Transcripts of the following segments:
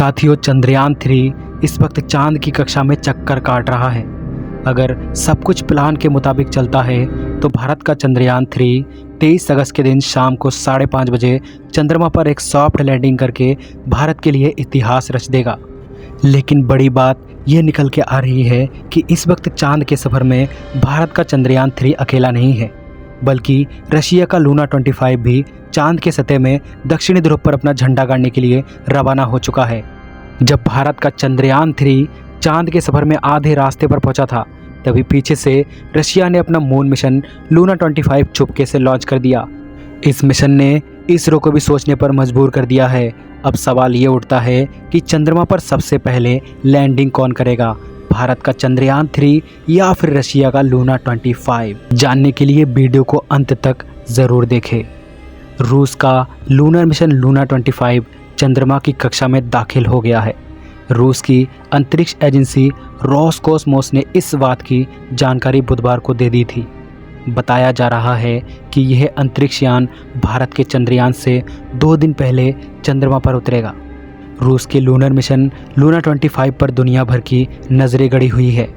साथियों, चंद्रयान 3 इस वक्त चांद की कक्षा में चक्कर काट रहा है। अगर सब कुछ प्लान के मुताबिक चलता है तो भारत का चंद्रयान 3 23 अगस्त के दिन शाम को 5:30 बजे चंद्रमा पर एक सॉफ्ट लैंडिंग करके भारत के लिए इतिहास रच देगा। लेकिन बड़ी बात यह निकल के आ रही है कि इस वक्त चांद के सफ़र में भारत का चंद्रयान 3 अकेला नहीं है, बल्कि रशिया का लूना 25 भी चांद के सतह में दक्षिणी ध्रुव पर अपना झंडा गाड़ने के लिए रवाना हो चुका है। जब भारत का चंद्रयान 3 चांद के सफ़र में आधे रास्ते पर पहुंचा था, तभी पीछे से रशिया ने अपना मून मिशन लूना 25 चुपके से लॉन्च कर दिया। इस मिशन ने इसरो को भी सोचने पर मजबूर कर दिया है। अब सवाल ये उठता है कि चंद्रमा पर सबसे पहले लैंडिंग कौन करेगा, भारत का चंद्रयान 3 या फिर रशिया का लूना 25? जानने के लिए वीडियो को अंत तक ज़रूर देखें। रूस का लूनर मिशन लूना 25 चंद्रमा की कक्षा में दाखिल हो गया है। रूस की अंतरिक्ष एजेंसी रोसकोसमोस ने इस बात की जानकारी बुधवार को दे दी थी। बताया जा रहा है कि यह अंतरिक्ष यान भारत के चंद्रयान से 2 दिन पहले चंद्रमा पर उतरेगा। रूस के लूनर मिशन लूना 25 पर दुनिया भर की नज़रें गड़ी हुई है।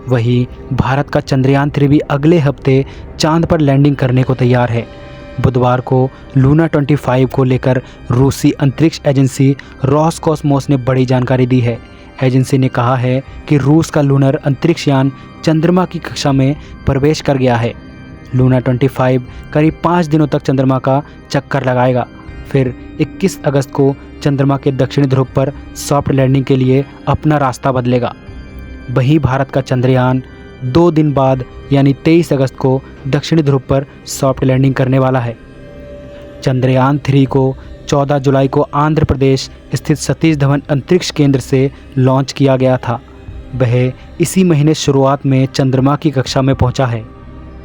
वहीं भारत का चंद्रयान 3 भी अगले हफ्ते चांद पर लैंडिंग करने को तैयार है। बुधवार को लूना 25 को लेकर रूसी अंतरिक्ष एजेंसी रोसकोसमोस ने बड़ी जानकारी दी है। एजेंसी ने कहा है कि रूस का लूनर अंतरिक्ष यान चंद्रमा की कक्षा में प्रवेश कर गया है। लूना 25 करीब 5 दिनों तक चंद्रमा का चक्कर लगाएगा, फिर 21 अगस्त को चंद्रमा के दक्षिणी ध्रुव पर सॉफ्ट लैंडिंग के लिए अपना रास्ता बदलेगा। वहीं भारत का चंद्रयान 2 दिन बाद यानी 23 अगस्त को दक्षिणी ध्रुव पर सॉफ्ट लैंडिंग करने वाला है। चंद्रयान 3 को 14 जुलाई को आंध्र प्रदेश स्थित सतीश धवन अंतरिक्ष केंद्र से लॉन्च किया गया था। वह इसी महीने शुरुआत में चंद्रमा की कक्षा में पहुंचा है।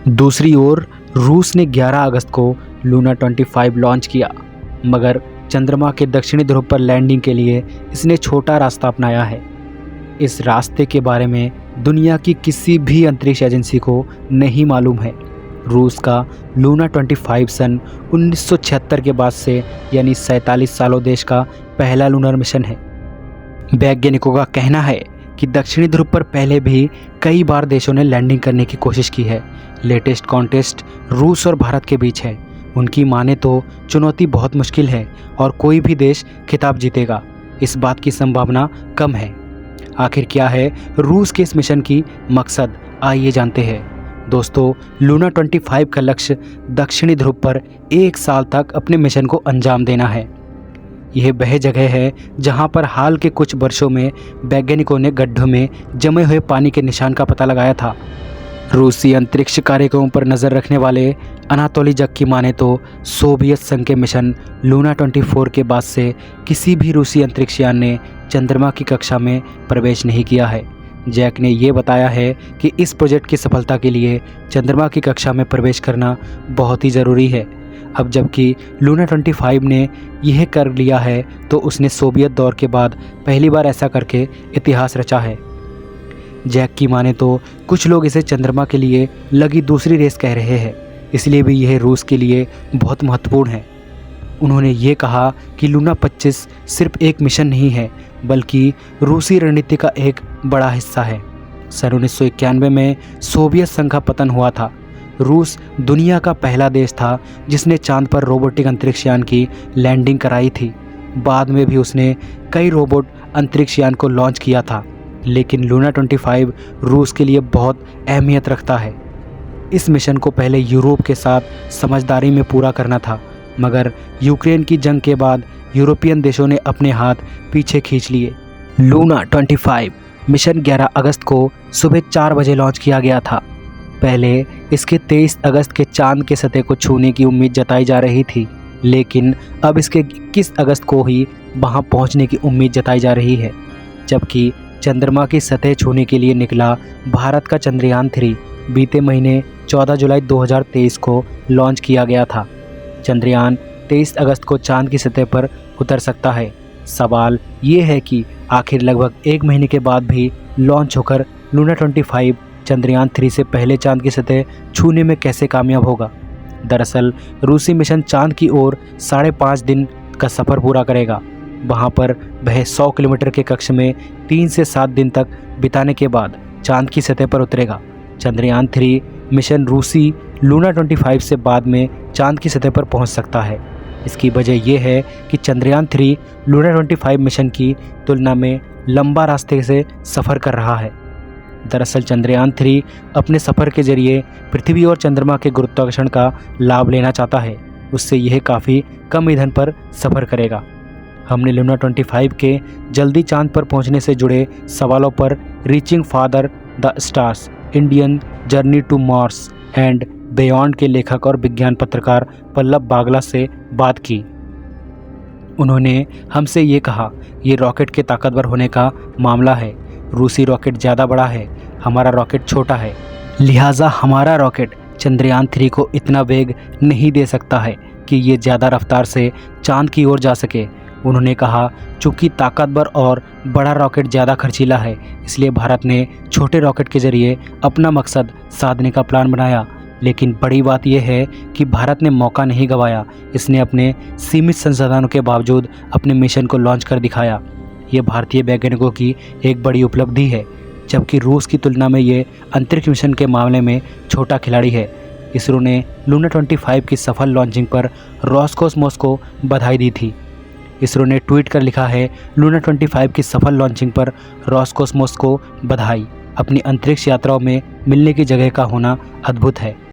दूसरी ओर रूस ने 11 अगस्त को लूना 25 लॉन्च किया, मगर चंद्रमा के दक्षिणी ध्रुव पर लैंडिंग के लिए इसने छोटा रास्ता अपनाया है। इस रास्ते के बारे में दुनिया की किसी भी अंतरिक्ष एजेंसी को नहीं मालूम है। रूस का लूना 25 सन 1976 के बाद से यानी 47 सालों देश का पहला लूनर मिशन है। वैज्ञानिकों का कहना है कि दक्षिणी ध्रुव पर पहले भी कई बार देशों ने लैंडिंग करने की कोशिश की है। लेटेस्ट कॉन्टेस्ट रूस और भारत के बीच है। उनकी माने तो चुनौती बहुत मुश्किल है और कोई भी देश खिताब जीतेगा, इस बात की संभावना कम है। आखिर क्या है रूस के इस मिशन की मकसद, आइए जानते हैं। दोस्तों, लूना 25 का लक्ष्य दक्षिणी ध्रुव पर 1 साल तक अपने मिशन को अंजाम देना है। यह वह जगह है जहां पर हाल के कुछ वर्षों में वैज्ञानिकों ने गड्ढों में जमे हुए पानी के निशान का पता लगाया था। रूसी अंतरिक्ष कार्यक्रमों पर नज़र रखने वाले अनातोली जक की माने तो सोवियत संघ के मिशन लूना 24 के बाद से किसी भी रूसी अंतरिक्ष यान ने चंद्रमा की कक्षा में प्रवेश नहीं किया है। जैक ने ये बताया है कि इस प्रोजेक्ट की सफलता के लिए चंद्रमा की कक्षा में प्रवेश करना बहुत ही ज़रूरी है। अब जबकि लूना 25 ने यह कर लिया है तो उसने सोवियत दौर के बाद पहली बार ऐसा करके इतिहास रचा है। जैक की माने तो कुछ लोग इसे चंद्रमा के लिए लगी दूसरी रेस कह रहे हैं, इसलिए भी यह रूस के लिए बहुत महत्वपूर्ण है। उन्होंने ये कहा कि लूना 25 सिर्फ एक मिशन नहीं है, बल्कि रूसी रणनीति का एक बड़ा हिस्सा है। सन 1991 में सोवियत संघ का पतन हुआ था। रूस दुनिया का पहला देश था जिसने चांद पर रोबोटिक अंतरिक्ष यान की लैंडिंग कराई थी। बाद में भी उसने कई रोबोट अंतरिक्ष यान को लॉन्च किया था, लेकिन लूना 25 रूस के लिए बहुत अहमियत रखता है। इस मिशन को पहले यूरोप के साथ समझदारी में पूरा करना था, मगर यूक्रेन की जंग के बाद यूरोपियन देशों ने अपने हाथ पीछे खींच लिए। लूना 25 मिशन 11 अगस्त को सुबह 4 बजे लॉन्च किया गया था। पहले इसके 23 अगस्त के चांद के सतह को छूने की उम्मीद जताई जा रही थी, लेकिन अब इसके 21 अगस्त को ही वहां पहुंचने की उम्मीद जताई जा रही है। जबकि चंद्रमा की सतह छूने के लिए निकला भारत का चंद्रयान 3 बीते महीने 14 जुलाई 2023 को लॉन्च किया गया था। चंद्रयान 23 अगस्त को चांद की सतह पर उतर सकता है। सवाल ये है कि आखिर लगभग 1 महीने के बाद भी लॉन्च होकर लूना 25 चंद्रयान 3 से पहले चांद की सतह छूने में कैसे कामयाब होगा। दरअसल रूसी मिशन चांद की ओर 5.5 दिन का सफ़र पूरा करेगा। वहां पर वह 100 किलोमीटर के कक्ष में 3 से 7 दिन तक बिताने के बाद चांद की सतह पर उतरेगा। चंद्रयान 3 मिशन रूसी लूना 25 से बाद में चांद की सतह पर पहुंच सकता है। इसकी वजह यह है कि चंद्रयान 3 लूना 25 मिशन की तुलना में लंबा रास्ते से सफ़र कर रहा है। दरअसल चंद्रयान 3 अपने सफ़र के जरिए पृथ्वी और चंद्रमा के गुरुत्वाकर्षण का लाभ लेना चाहता है। उससे यह काफ़ी कम ईंधन पर सफ़र करेगा। हमने लूना 25 के जल्दी चांद पर पहुंचने से जुड़े सवालों पर reaching for the stars Indian journey to Mars and beyond के लेखक और विज्ञान पत्रकार पल्लव बागला से बात की। उन्होंने हमसे ये कहा, ये रॉकेट के ताकतवर होने का मामला है। रूसी रॉकेट ज़्यादा बड़ा है, हमारा रॉकेट छोटा है, लिहाजा हमारा रॉकेट चंद्रयान 3 को इतना वेग नहीं दे सकता है कि ये ज़्यादा रफ्तार से चांद की ओर जा सके। उन्होंने कहा, चूँकि ताकतवर और बड़ा रॉकेट ज़्यादा खर्चीला है, इसलिए भारत ने छोटे रॉकेट के ज़रिए अपना मकसद साधने का प्लान बनाया। लेकिन बड़ी बात यह है कि भारत ने मौका नहीं गंवाया। इसने अपने सीमित संसाधनों के बावजूद अपने मिशन को लॉन्च कर दिखाया। ये भारतीय वैज्ञानिकों की एक बड़ी उपलब्धि है, जबकि रूस की तुलना में ये अंतरिक्ष मिशन के मामले में छोटा खिलाड़ी है। इसरो ने लूना 25 की सफल लॉन्चिंग पर रोसकोसमोस को बधाई दी थी। इसरो ने ट्वीट कर लिखा है, लूना 25 की सफल लॉन्चिंग पर रोसकोसमोस को बधाई। अपनी अंतरिक्ष यात्राओं में मिलने की जगह का होना अद्भुत है।